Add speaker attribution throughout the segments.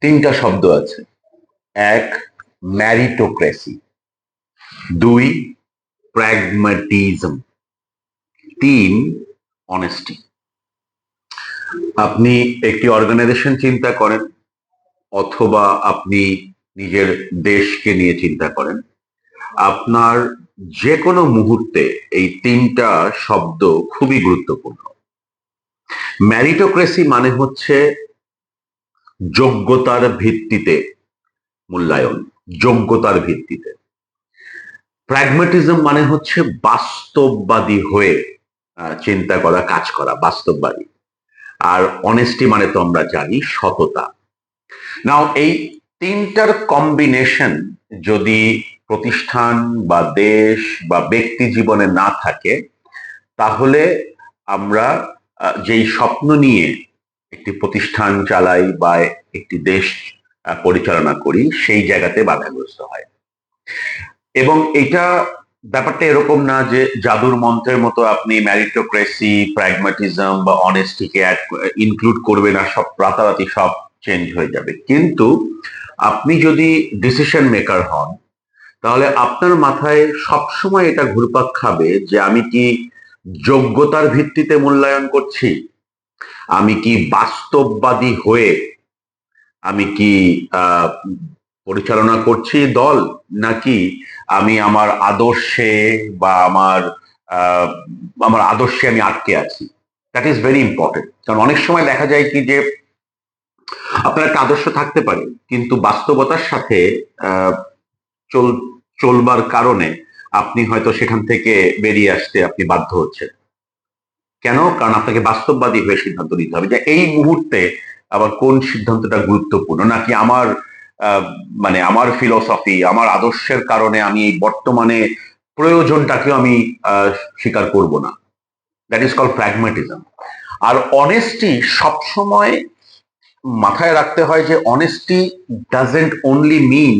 Speaker 1: তিনটা শব্দ আছে। এক, ম্যারিটোক্রেসি। দুই, প্র্যাগম্যাটিজম। তিন, অনেস্টি। আপনি একটি অর্গানাইজেশন চিন্তা করেন, অথবা আপনি নিজের দেশকে নিয়ে চিন্তা করেন, আপনার যে কোনো মুহূর্তে এই তিনটা শব্দ খুবই গুরুত্বপূর্ণ। ম্যারিটোক্রেসি মানে হচ্ছে যোগ্যতার ভিত্তিতে মূল্যায়ন, যোগ্যতার ভিত্তিতে। প্র্যাগম্যাটিজম মানে হচ্ছে বাস্তববাদী হয়ে চিন্তা করা, কাজ করা, বাস্তববাদী। আর অনেস্টি মানে তো আমরা জানি সততা। নাও এই তিনটার কম্বিনেশন যদি প্রতিষ্ঠান বা দেশ বা ব্যক্তি জীবনে না থাকে, তাহলে আমরা যেই স্বপ্ন নিয়ে একটি প্রতিষ্ঠান চালাই বা একটি দেশ পরিচালনা করি, সেই জায়গাতে বাধাগ্রস্ত হয়। এবং এটা ব্যাপারটা এরকম না যে জাদুর মন্ত্রের মতো আপনি ম্যারিটোক্রেসি, প্র্যাগম্যাটিজম বা অনেস্টিকে ইনক্লুড করবেন আর সব রাতারাতি সব চেঞ্জ হয়ে যাবে। কিন্তু আপনি যদি ডিসিশন মেকার হন, তাহলে আপনার মাথায় সবসময় এটা ঘুরপাক খাবে যে আমি কি যোগ্যতার ভিত্তিতে মূল্যায়ন করছি, আমি কি বাস্তববাদী হয়ে আমি কি আহ পরিচালনা করছি দল, নাকি আমি আমার আদর্শে বা আহ, আমার আদর্শে আমি আটকে আছি। That is very important. কারণ অনেক সময় দেখা যায় কি যে আপনার একটা আদর্শ থাকতে পারে, কিন্তু বাস্তবতার সাথে আহ, চল চলবার কারণে আপনি হয়তো সেখান থেকে বেরিয়ে আসতে আপনি বাধ্য হচ্ছেন। কেন? কারণ আপনাকে বাস্তববাদী হয়ে সিদ্ধান্ত নিতে হবে যে এই মুহূর্তে আবার কোন সিদ্ধান্তটা গুরুত্বপূর্ণ, নাকি আমার আহ, মানে আমার ফিলোসফি, আমার আদর্শের কারণে আমি এই বর্তমানে প্রয়োজনটাকেও আমি স্বীকার করব না। That is call pragmatism. আর অনেস্টি সবসময় মাথায় রাখতে হয় যে অনেস্টি ডাজেন্ট অনলি মিন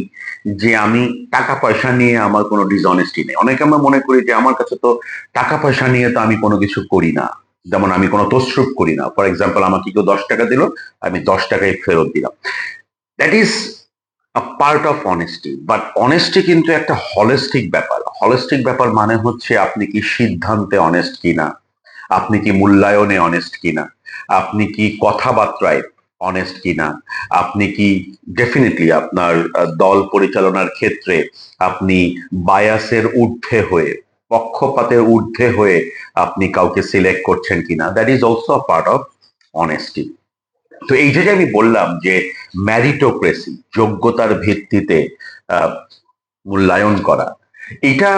Speaker 1: যে আমি টাকা পয়সা নিয়ে আমার কোনো ডিসঅনেস্টি নেই। অনেকে আমরা মনে করি যে আমার কাছে তো টাকা পয়সা নিয়ে তো আমি কোনো কিছু করি না, যেমন আমি কোনো তসরুপ করি না। ফর এক্সাম্পল, আমাকে কেউ 10 টাকা দিল, আমি 10 টাকায় ফেরত দিলাম। That is a part of honesty. But honesty কিন্তু একটা হলিস্টিক ব্যাপার। হলিস্টিক ব্যাপার মানে হচ্ছে আপনি কি সিদ্ধান্তে অনেস্ট কিনা, আপনি কি মূল্যায়নে অনেস্ট কিনা, আপনি কি কথাবার্তায় অনেস্ট কিনা, আপনি কি ডেফিনেটলি আপনার দল পরিচালনার ক্ষেত্রে আপনি বায়াসের ঊর্ধ্বে হয়ে, পক্ষপাতের ঊর্ধ্বে হয়ে আপনি কাউকে সিলেক্ট করছেন কিনা। That is also a part of honesty. তো এই যে যে আমি বললাম যে ম্যারিটোক্রেসি, যোগ্যতার ভিত্তিতে আহ, মূল্যায়ন করা, এটা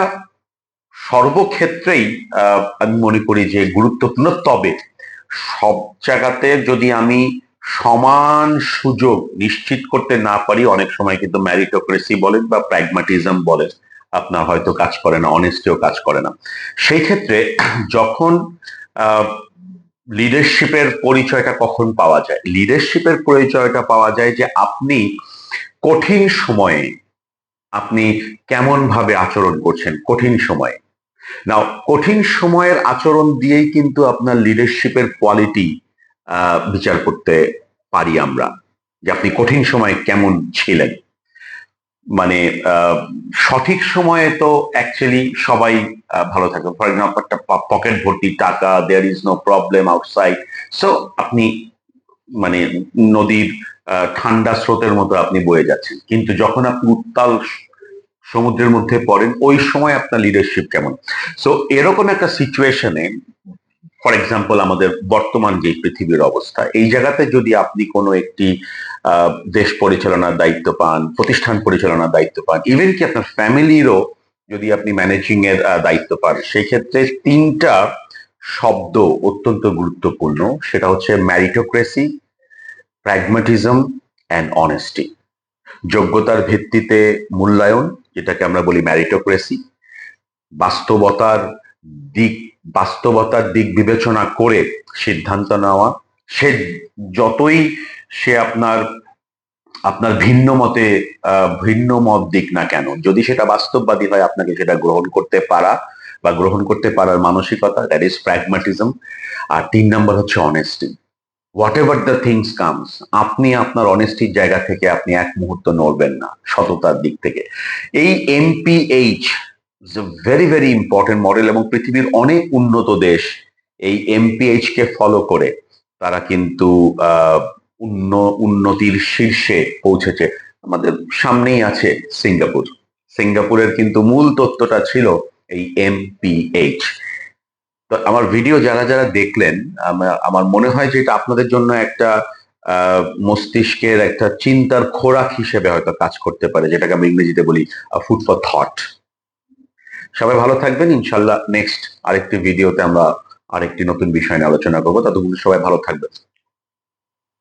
Speaker 1: সর্বক্ষেত্রেই আমি মনে করি যে গুরুত্বপূর্ণ। তবে সব জায়গাতে যদি আমি সমান সুযোগ নিশ্চিত করতে না পারি, অনেক সময় কিন্তু ম্যারিটোক্রেসি বলেন বা প্র্যাগম্যাটিজম বলেন আপনার হয়তো কাজ করে না, অনেস্টিও কাজ করে না। সেই ক্ষেত্রে যখন লিডারশিপের পরিচয়টা কখন পাওয়া যায়? লিডারশিপের পরিচয়টা পাওয়া যায় যে আপনি কঠিন সময়ে আপনি কেমন ভাবে আচরণ করছেন কঠিন সময়ে। নাও কঠিন সময়ের আচরণ দিয়েই কিন্তু আপনার লিডারশিপের কোয়ালিটি বিচার করতে পারি আমরা, যে আপনি কঠিন সময়ে কেমন ছিলেন। মানে আহ, সঠিক সময়ে তো অ্যাকচুয়ালি সবাই ভালো থাকে। ফর এক্সাম্পল, একটা পকেট ভর্তি টাকা, there is no problem outside. So আপনি মানে নদীর ঠান্ডা স্রোতের মতো আপনি বয়ে যাচ্ছেন। কিন্তু যখন আপনি উত্তাল সমুদ্রের মধ্যে পড়েন, ওই সময় আপনার লিডারশিপ কেমন। সো এরকম একটা সিচুয়েশনে, ফর এক্সাম্পল আমাদের বর্তমান যে পৃথিবীর অবস্থা, এই জায়গাতে যদি আপনি কোনো একটি দেশ পরিচালনার দায়িত্ব পান, প্রতিষ্ঠান পরিচালনার দায়িত্ব পান, ইভেন কি আপনার ফ্যামিলিরও যদি আপনি ম্যানেজিং এর দায়িত্ব পান, সেই ক্ষেত্রে তিনটা শব্দ অত্যন্ত গুরুত্বপূর্ণ। সেটা হচ্ছে ম্যারিটোক্রেসি, প্র্যাগম্যাটিজম অ্যান্ড অনেস্টি। যোগ্যতার ভিত্তিতে মূল্যায়ন, যেটাকে আমরা বলি ম্যারিটোক্রেসি। বাস্তবতার দিক বাস্তবতার দিক বিবেচনা করে সিদ্ধান্ত নেওয়া। সে যতই সে আপনার আপনার ভিন্ন মতে ভিন্ন মত দিক না কেন, যদি সেটা বাস্তববাদী হয়, আপনাকে সেটা গ্রহণ করতে পারা বা গ্রহণ করতে পারার মানসিকতা, দ্যাট ইজ প্র্যাগম্যাটিজম। আর 3 নম্বর হচ্ছে honesty. What ever the things comes, আপনি আপনার অনেস্টির জায়গা থেকে আপনি এক মুহূর্ত নড়বেন না, সততার দিক থেকে। এই MPH is a very very important model, এবং পৃথিবীর অনেক উন্নত দেশ এই এমপিএইচ কে ফলো করে তারা কিন্তু আহ, উন্নতির শীর্ষে পৌঁছেছে। আমাদের সামনেই আছে সিঙ্গাপুর। সিঙ্গাপুরের কিন্তু মূল তত্ত্বটা ছিল এই এমপিএইচ। তো আমার ভিডিও যারা যারা দেখলেন, আমার মনে হয় যে এটা আপনাদের জন্য একটা মস্তিষ্কের একটা চিন্তার খোরাক হিসেবে হয়তো কাজ করতে পারে, যেটাকে আমি ইংরেজিতে বলি ফুড ফর থট। সবাই ভালো থাকবেন, ইনশাল্লাহ নেক্সট আরেকটি ভিডিওতে আমরা আরেকটি নতুন বিষয় নিয়ে আলোচনা করবো। ততক্ষণ সবাই ভালো থাকবেন।